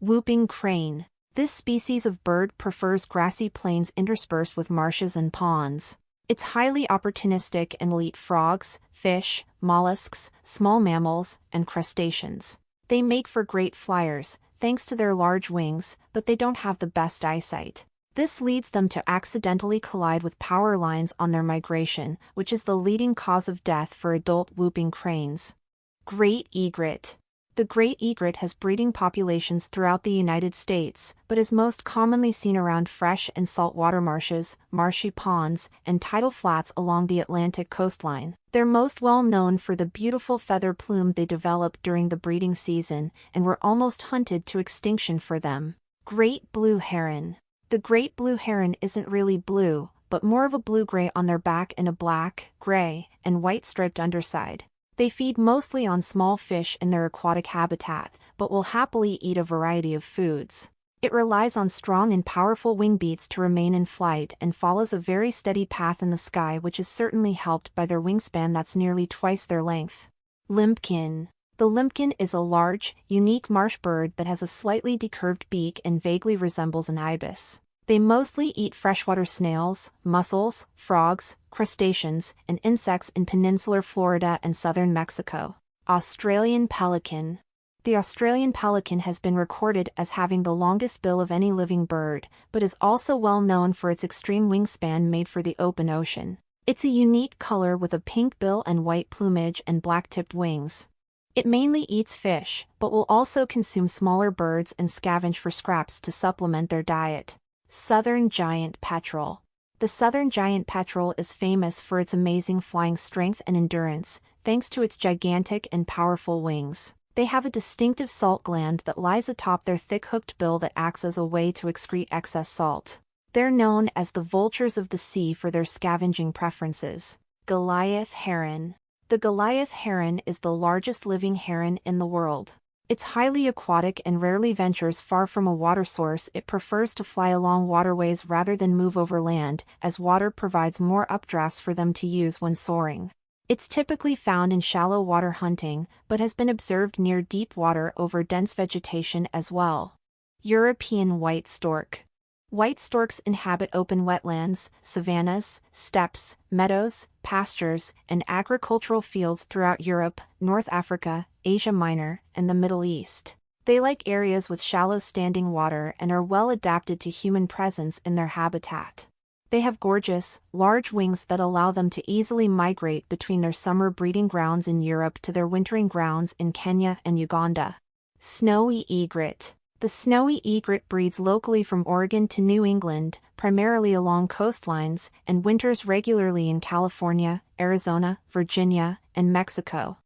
Whooping crane. This species of bird prefers grassy plains interspersed with marshes and ponds. It's highly opportunistic and will eat frogs, fish, mollusks, small mammals, and crustaceans. They make for great flyers, thanks to their large wings, but they don't have the best eyesight. This leads them to accidentally collide with power lines on their migration, which is the leading cause of death for adult whooping cranes. Great egret. The great egret has breeding populations throughout the United States, but is most commonly seen around fresh and saltwater marshes, marshy ponds, and tidal flats along the Atlantic coastline. They're most well known for the beautiful feather plume they develop during the breeding season, and were almost hunted to extinction for them. Great blue heron. The great blue heron isn't really blue, but more of a blue-gray on their back and a black, gray, and white striped underside. They feed mostly on small fish in their aquatic habitat, but will happily eat a variety of foods. It relies on strong and powerful wing beats to remain in flight and follows a very steady path in the sky, which is certainly helped by their wingspan that's nearly twice their length. Limpkin. The limpkin is a large, unique marsh bird that has a slightly decurved beak and vaguely resembles an ibis. They mostly eat freshwater snails, mussels, frogs, crustaceans, and insects in peninsular Florida and southern Mexico. Australian pelican. The Australian pelican has been recorded as having the longest bill of any living bird, but is also well known for its extreme wingspan made for the open ocean. It's a unique color with a pink bill and white plumage and black-tipped wings. It mainly eats fish, but will also consume smaller birds and scavenge for scraps to supplement their diet. Southern giant petrel. The southern giant petrel is famous for its amazing flying strength and endurance, thanks to its gigantic and powerful wings. They have a distinctive salt gland that lies atop their thick hooked bill that acts as a way to excrete excess salt. They're known as the vultures of the sea for their scavenging preferences. Goliath heron. The Goliath heron is the largest living heron in the world. It's highly aquatic and rarely ventures far from a water source. It prefers to fly along waterways rather than move over land, as water provides more updrafts for them to use when soaring. It's typically found in shallow water hunting, but has been observed near deep water over dense vegetation as well. European white stork. White storks inhabit open wetlands, savannas, steppes, meadows, pastures, and agricultural fields throughout Europe, North Africa, Asia Minor, and the Middle East. They like areas with shallow standing water and are well adapted to human presence in their habitat. They have gorgeous, large wings that allow them to easily migrate between their summer breeding grounds in Europe to their wintering grounds in Kenya and Uganda. Snowy egret. The snowy egret breeds locally from Oregon to New England, primarily along coastlines, and winters regularly in California, Arizona, Virginia, and Mexico.